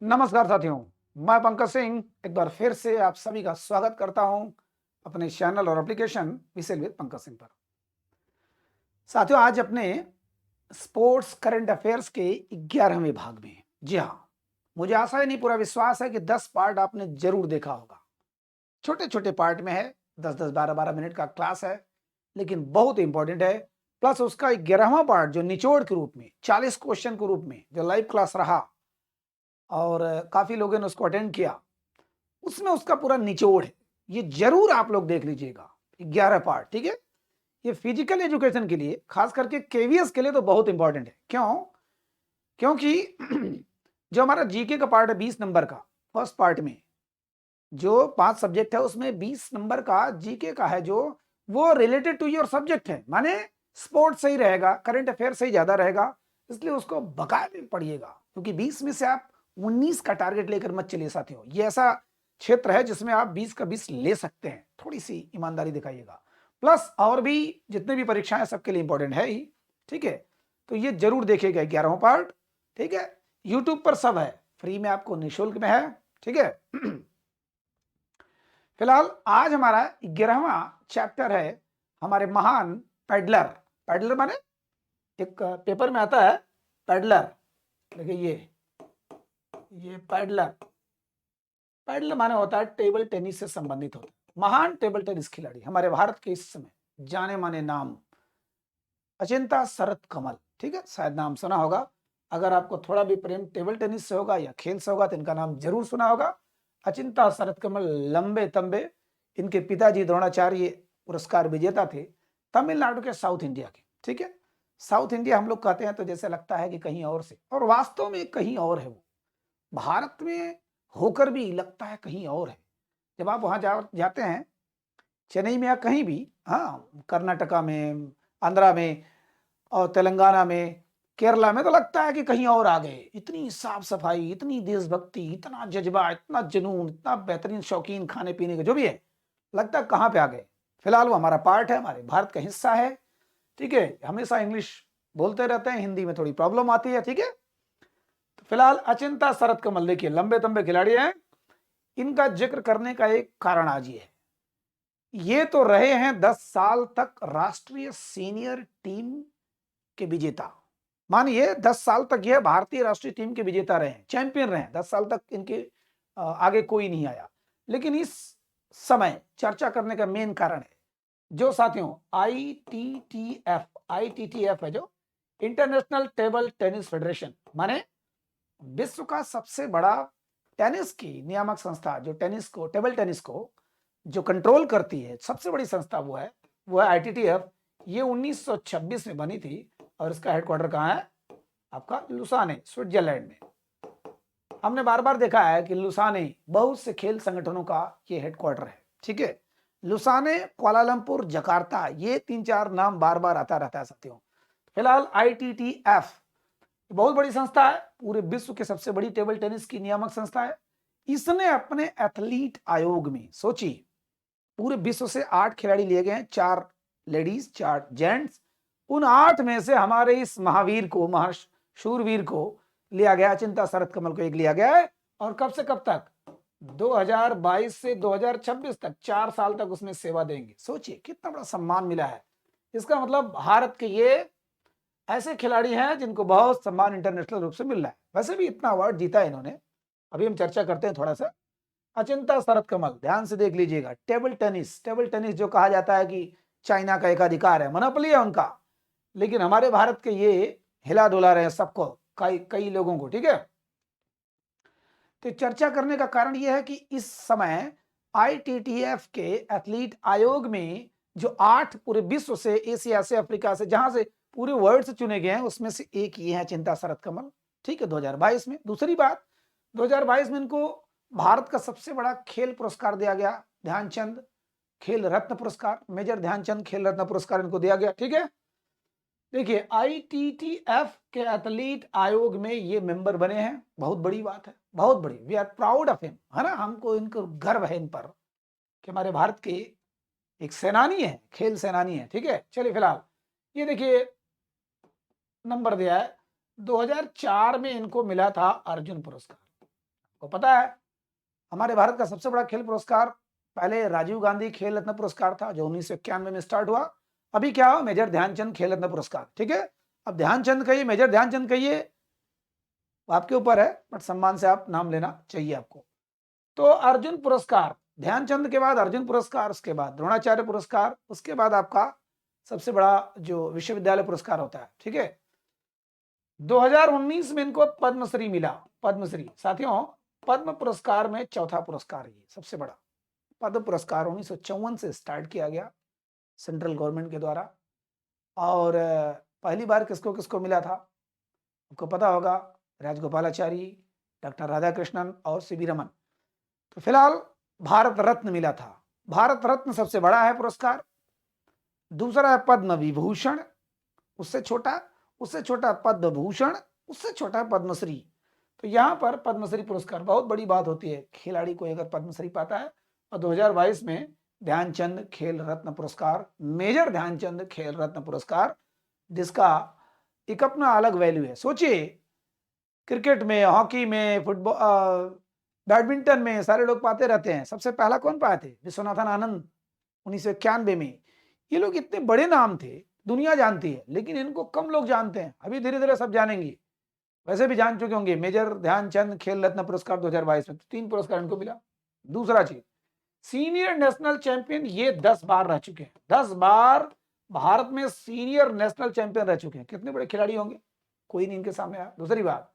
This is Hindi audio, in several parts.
नमस्कार साथियों, मैं पंकज सिंह एक बार फिर से आप सभी का स्वागत करता हूं अपने चैनल और एप्लीकेशन विसेल विद पंकज सिंह पर। साथियों, आज अपने स्पोर्ट्स करंट अफेयर्स के 11वें भाग में। जी हाँ, मुझे आशा ही नहीं पूरा विश्वास है कि 10 पार्ट आपने जरूर देखा होगा। छोटे छोटे पार्ट में है, 10-10 12-12 मिनट का क्लास है, लेकिन बहुत इंपॉर्टेंट है। प्लस उसका 11वां पार्ट जो निचोड़ के रूप में 40 क्वेश्चन के रूप में जो लाइव क्लास रहा और काफी लोगों ने उसको अटेंड किया, उसमें उसका पूरा निचोड़ है। ये जरूर आप लोग देख लीजिएगा 11 पार्ट, ठीक है। ये फिजिकल एजुकेशन के लिए, खास करके केवीएस के लिए तो बहुत इंपॉर्टेंट है। क्यों? क्योंकि जो हमारा जीके का पार्ट है 20 नंबर का, फर्स्ट पार्ट में जो 5 सब्जेक्ट है उसमें 20 नंबर का जीके का है, जो वो रिलेटेड टू योर सब्जेक्ट है। माने स्पोर्ट्स सही रहेगा, करंट अफेयर सही ज्यादा रहेगा, इसलिए उसको बकायदे पढ़िएगा। क्योंकि 20 में से आप 19 का टारगेट लेकर मत चलिए साथियों। ये ऐसा क्षेत्र है जिसमें आप 20 का 20 ले सकते हैं, थोड़ी सी ईमानदारी दिखाइएगा। प्लस और भी जितने भी परीक्षाएं सबके लिए इंपॉर्टेंट है ही, ठीक है। तो ये जरूर देखिएगा 11वां पार्ट, ठीक है। यूट्यूब पर सब है, फ्री में आपको, निःशुल्क में है, ठीक है। फिलहाल आज हमारा 11वां चैप्टर है हमारे महान पैडलर। पैडलर माने एक पेपर में आता है पैडलर, देखिए ये पैडलर। पैडलर माने होता है टेबल टेनिस से संबंधित होता है। महान टेबल टेनिस खिलाड़ी हमारे भारत के इस समय जाने माने नाम अचिंता शरत कमल, ठीक है। शायद नाम सुना होगा। अगर आपको थोड़ा भी प्रेम टेबल टेनिस से होगा या खेल से होगा तो इनका नाम जरूर सुना होगा। अचिंता शरत कमल लंबे तंबे, इनके पिताजी द्रोणाचार्य पुरस्कार विजेता थे, तमिलनाडु के साउथ इंडिया के, ठीक है। साउथ इंडिया हम लोग कहते हैं तो जैसे लगता है कि कहीं और से, और वास्तव में कहीं और है। वो भारत में होकर भी लगता है कहीं और है। जब आप वहां जाते हैं, चेन्नई में या कहीं भी, हाँ, कर्नाटका में, आंध्रा में और तेलंगाना में, केरला में, तो लगता है कि कहीं और आ गए। इतनी साफ सफाई, इतनी देशभक्ति, इतना जज्बा, इतना जुनून, इतना बेहतरीन शौकीन खाने पीने का जो भी है, लगता है कहाँ पे आ गए। फिलहाल वो हमारा पार्ट है, हमारे भारत का हिस्सा है, ठीक है। हमेशा इंग्लिश बोलते रहते हैं, हिंदी में थोड़ी प्रॉब्लम आती है, ठीक है। तो फिलहाल अचिंता शरत कमल देखिए, लंबे तंबे खिलाड़ी हैं। इनका जिक्र करने का एक कारण आज ये है, ये तो रहे हैं 10 साल तक राष्ट्रीय सीनियर टीम के विजेता। मानिए 10 साल तक यह भारतीय राष्ट्रीय टीम के विजेता रहे हैं, चैंपियन रहे हैं। 10 साल तक इनके आगे कोई नहीं आया। लेकिन इस समय चर्चा करने का मेन कारण है जो साथियों आईटीटीएफ है, जो इंटरनेशनल टेबल टेनिस फेडरेशन, माने विश्व का सबसे बड़ा टेनिस की नियामक संस्था, जो टेनिस को, टेबल टेनिस को जो कंट्रोल करती है, सबसे बड़ी संस्था वो है आईटीटीएफ। ये 1926 में बनी थी और इसका हेडक्वार्टर कहाँ है? आपका लुसाने, स्विट्जरलैंड में। हमने बार बार देखा है कि लुसाने बहुत से खेल संगठनों का ये हेडक्वार्टर है, ठीक है। लुसाने, कुआलालंपुर, जकार्ता, ये 3-4 नाम बार बार आता रहता है साथियों। फिलहाल आईटीटीएफ बहुत बड़ी संस्था है, पूरे विश्व की सबसे बड़ी टेबल टेनिस की नियामक संस्था है। इसने अपने एथलीट आयोग में, सोचिए, पूरे विश्व से 8 खिलाड़ी लिए गए हैं, 4 लेडीज 4 जेंट्स। उन 8 में से हमारे इस महावीर को, महाशूरवीर को लिया गया, अचिंता शरत कमल को एक लिया गया है। और कब से कब तक? 2022 से 2026 तक, 4 साल तक उसमें सेवा देंगे। सोचिए कितना बड़ा सम्मान मिला है। इसका मतलब भारत के ये ऐसे खिलाड़ी हैं जिनको बहुत सम्मान इंटरनेशनल रूप से मिल रहा है। वैसे भी इतना अवार्ड जीता है इन्होंने। अभी हम चर्चा करते हैं थोड़ा सा अचिंता शरत कमल, ध्यान से देख लीजिएगा। टेबल टेनिस, टेबल टेनिस जो कहा जाता है कि चाइना का एकाधिकार है, मोनोपोली है उनका, लेकिन हमारे भारत के ये हिला डुला रहे हैं सबको, कई कई लोगों को, ठीक है। तो चर्चा करने का कारण यह है कि इस समय आईटीटीएफ के एथलीट आयोग में जो 8 पूरे विश्व से, एशिया से, अफ्रीका से, जहां से पूरे वर्ल्ड से चुने गए हैं, उसमें से एक ये है चिंता शरत कमल, ठीक है, 2022 में। दूसरी बात, 2022 में इनको भारत का सबसे बड़ा खेल पुरस्कार दिया गया, ध्यानचंद खेल रत्न पुरस्कार, मेजर ध्यानचंद खेल रत्न पुरस्कार इनको दिया गया, ठीक है। देखिए आईटीटीएफ के एथलीट आयोग में ये मेंबर बने हैं, बहुत बड़ी बात है, बहुत बड़ी। We are proud of him, है ना। हमको इनको गर्व है इन पर कि हमारे भारत के एक सेनानी है, खेल सेनानी है, ठीक है। चलिए फिलहाल ये देखिए नंबर दिया है, 2004 में इनको मिला था अर्जुन पुरस्कार, आपको पता है हमारे भारत का सबसे बड़ा खेल पुरस्कार पहले राजीव गांधी खेल रत्न पुरस्कार था जो 1991 में स्टार्ट हुआ। अभी क्या हो, मेजर ध्यानचंद खेल रत्न पुरस्कार। ठीक है, अब ध्यानचंद कहिए मेजर ध्यानचंद कहिए, आपके ऊपर है, बट सम्मान से आप नाम लेना चाहिए आपको। तो अर्जुन पुरस्कार, ध्यानचंद के बाद अर्जुन पुरस्कार, उसके बाद द्रोणाचार्य पुरस्कार, उसके बाद आपका सबसे बड़ा जो विश्वविद्यालय पुरस्कार होता है। ठीक है, 2019 में इनको पद्मश्री मिला। पद्मश्री साथियों, पद्म पुरस्कार में चौथा पुरस्कार, ये सबसे बड़ा पद्म पुरस्कार 1954 से स्टार्ट किया गया सेंट्रल गवर्नमेंट के द्वारा। और पहली बार किसको किसको मिला था आपको पता होगा, राजगोपालाचारी, डॉक्टर राधाकृष्णन और सीवी रमन। तो फिलहाल भारत रत्न मिला था। भारत रत्न सबसे बड़ा है पुरस्कार। दूसरा है पद्म विभूषण, उससे छोटा पद्म भूषण, उससे छोटा पद्मश्री। तो यहाँ पर पद्मश्री पुरस्कार बहुत बड़ी बात होती है खिलाड़ी को अगर पद्मश्री पाता है। और 2022 में ध्यानचंद खेल रत्न पुरस्कार, मेजर ध्यानचंद खेल रत्न पुरस्कार, जिसका एक अपना अलग वैल्यू है। सोचिए, क्रिकेट में, हॉकी में, फुटबॉल, बैडमिंटन में सारे लोग पाते रहते हैं। सबसे पहला कौन पाए थे? विश्वनाथन आनंद 1991 में। ये लोग इतने बड़े नाम थे, दुनिया जानती है, लेकिन इनको कम लोग जानते हैं। अभी धीरे धीरे सब जानेंगे, वैसे भी जान चुके होंगे। मेजर ध्यानचंद खेल रत्न पुरस्कार 2022 में 3 पुरस्कार इनको मिला। दूसरा चीज, सीनियर नेशनल चैंपियन ये 10 बार रह चुके हैं। 10 बार भारत में सीनियर नेशनल चैंपियन रह चुके हैं। कितने बड़े खिलाड़ी होंगे, कोई नहीं इनके सामने आया। दूसरी बात,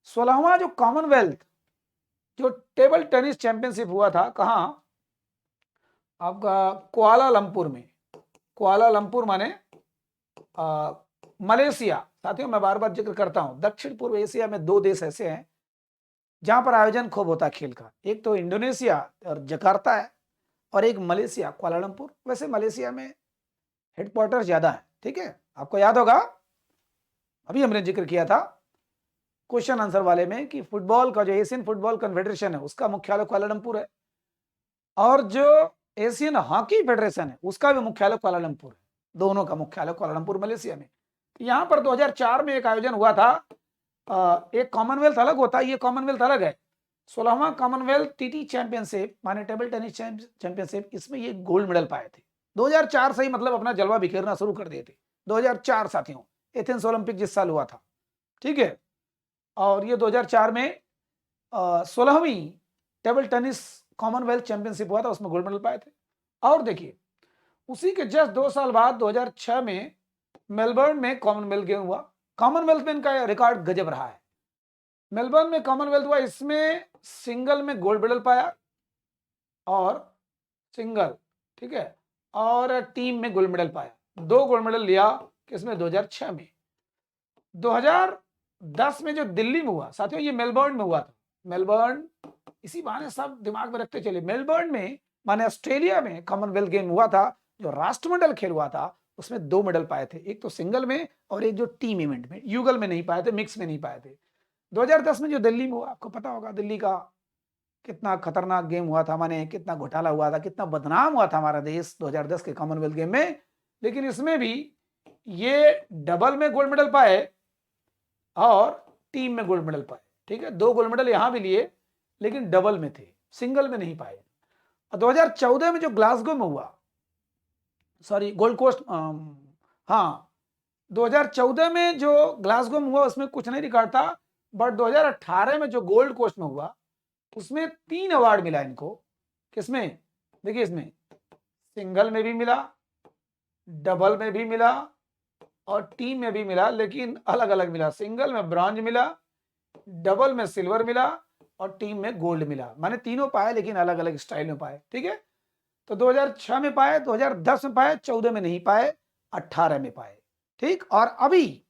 16वां जो कॉमनवेल्थ जो टेबल टेनिस चैंपियनशिप हुआ था, कहां? आपका कुआलालंपुर में। कुआलालंपुर माने मलेशिया। साथियों, मैं बार बार जिक्र करता हूं, दक्षिण पूर्व एशिया में 2 देश ऐसे हैं जहां पर आयोजन खूब होता है खेल का। एक तो इंडोनेशिया और जकार्ता है, और एक मलेशिया कुआलालंपुर। वैसे मलेशिया में हेडक्वार्टर ज्यादा है। ठीक है, आपको याद होगा अभी हमने जिक्र किया था क्वेश्चन आंसर वाले में कि फुटबॉल का जो एशियन फुटबॉल कन्फेडरेशन है उसका मुख्यालय कुआलालंपुर है, और जो एशियन हॉकी फेडरेशन है उसका भी मुख्यालय कुआलालंपुर है। दोनों का मुख्यालय कुआलालंपुर मलेशिया में। यहाँ पर 2004 में एक आयोजन हुआ था। एक कॉमनवेल्थ अलग होता है, ये कॉमनवेल्थ अलग है। 16वां कॉमनवेल्थ टीटी चैंपियनशिप माने टेबल टेनिस चैंपियनशिप, इसमें ये गोल्ड मेडल पाए थे। 2004 से ही मतलब अपना जलवा बिखेरना शुरू कर दिए थे। 2004 साथियों, एथेंस ओलंपिक जिस साल हुआ था। ठीक है, और ये 2004 में 16वीं टेबल टेनिस कॉमनवेल्थ चैंपियनशिप हुआ था, उसमें गोल्ड मेडल पाए थे। और देखिए, उसी के जस्ट 2 साल बाद 2006 में मेलबर्न में कॉमनवेल्थ गेम हुआ। कॉमनवेल्थ में इनका रिकॉर्ड गजब रहा है। मेलबर्न में कॉमनवेल्थ हुआ, इसमें सिंगल में गोल्ड मेडल पाया और सिंगल, ठीक है, और टीम में गोल्ड मेडल पाया। 2 गोल्ड मेडल लिया किसमें? 2006 में। 2010 में जो दिल्ली में हुआ साथियों, ये मेलबर्न में हुआ था। मेलबर्न, इसी बहाने सब दिमाग में रखते चले, मेलबर्न में माने ऑस्ट्रेलिया में कॉमनवेल्थ गेम हुआ था। जो राष्ट्रमंडल खेल हुआ था उसमें 2 मेडल पाए थे, एक तो सिंगल में और एक जो टीम इवेंट में। युगल में नहीं पाए थे, मिक्स में नहीं पाए थे। 2010 में जो दिल्ली में हुआ, आपको पता होगा दिल्ली का कितना खतरनाक गेम हुआ था, माने कितना घोटाला हुआ था, कितना बदनाम हुआ था हमारा देश 2010 के कॉमनवेल्थ गेम में। लेकिन इसमें भी ये डबल में गोल्ड मेडल पाए और टीम में गोल्ड मेडल पाए। ठीक है, 2 गोल्ड मेडल यहां भी लिए, लेकिन डबल में थे, सिंगल में नहीं पाए। 2014 में जो ग्लासगो में हुआ, सॉरी गोल्ड कोस्ट, हाँ 2014 में जो ग्लासगो में हुआ उसमें कुछ नहीं रिकॉर्ड था, बट 2018 में जो गोल्ड कोस्ट में हुआ उसमें 3 अवार्ड मिला इनको। किसमें? देखिए, इसमें सिंगल में भी मिला, डबल में भी मिला और टीम में भी मिला, लेकिन अलग अलग मिला। सिंगल में ब्रॉन्ज मिला, डबल में सिल्वर मिला और टीम में गोल्ड मिला। माने तीनों पाए, लेकिन अलग अलग स्टाइल में पाए। ठीक है, तो 2006 में पाए, 2010 में पाए, 14 में नहीं पाए, 18 में पाए। ठीक, और अभी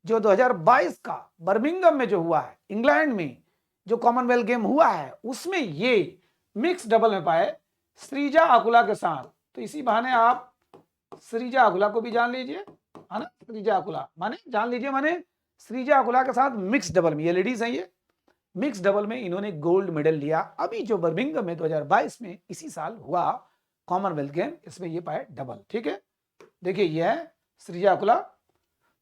जो 2022 का बर्मिंघम में जो हुआ है, इंग्लैंड में जो कॉमनवेल्थ गेम हुआ है, उसमें ये मिक्स डबल में पाए श्रीजा अकुला के साथ। तो इसी बहाने आप श्रीजा अकुला को भी जान लीजिए, है ना। श्रीजा अकुला माने जान लीजिए, माने श्रीजा अकुला के साथ मिक्स डबल में, ये लेडीज हैं, ये मिक्स डबल में इन्होंने गोल्ड मेडल लिया। अभी जो बर्मिंघम में 2022 में इसी साल हुआ कॉमनवेल्थ गेम, इसमें ये पाए डबल। ठीक है, देखिए ये है श्रीजा अकुला,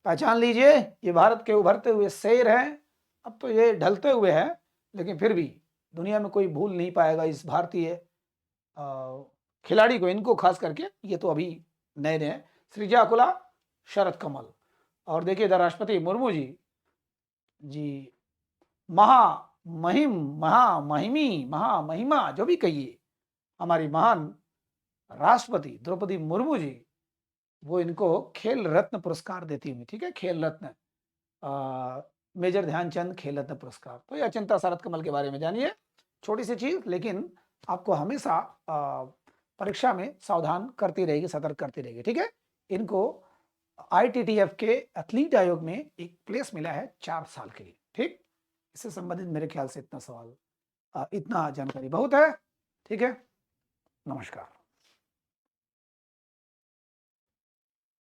पहचान लीजिए, ये भारत के उभरते हुए शेर हैं। अब तो ये ढलते हुए हैं, लेकिन फिर भी दुनिया में कोई भूल नहीं पाएगा इस भारतीय खिलाड़ी को, इनको खास करके, ये तो अभी नए नए हैं, सृजाकुला शरद कमल। और देखिए इधर राष्ट्रपति मुर्मू जी जी महामहिमा जो भी कहिए, हमारी महान राष्ट्रपति द्रौपदी मुर्मू जी, वो इनको खेल रत्न पुरस्कार देती हुई, ठीक है, खेल रत्न, मेजर ध्यानचंद खेल रत्न पुरस्कार। तो ये अचिंता शरद कमल के बारे में जानिए, छोटी सी चीज, लेकिन आपको हमेशा परीक्षा में सावधान करती रहेगी, सतर्क करती रहेगी, ठीक है। इनको ITTF के एथलीट आयोग में एक प्लेस मिला है 4 साल के लिए, ठीक। इससे संबंधित मेरे ख्याल से इतना सवाल, इतना जानकारी बहुत है, ठीक है। नमस्कार।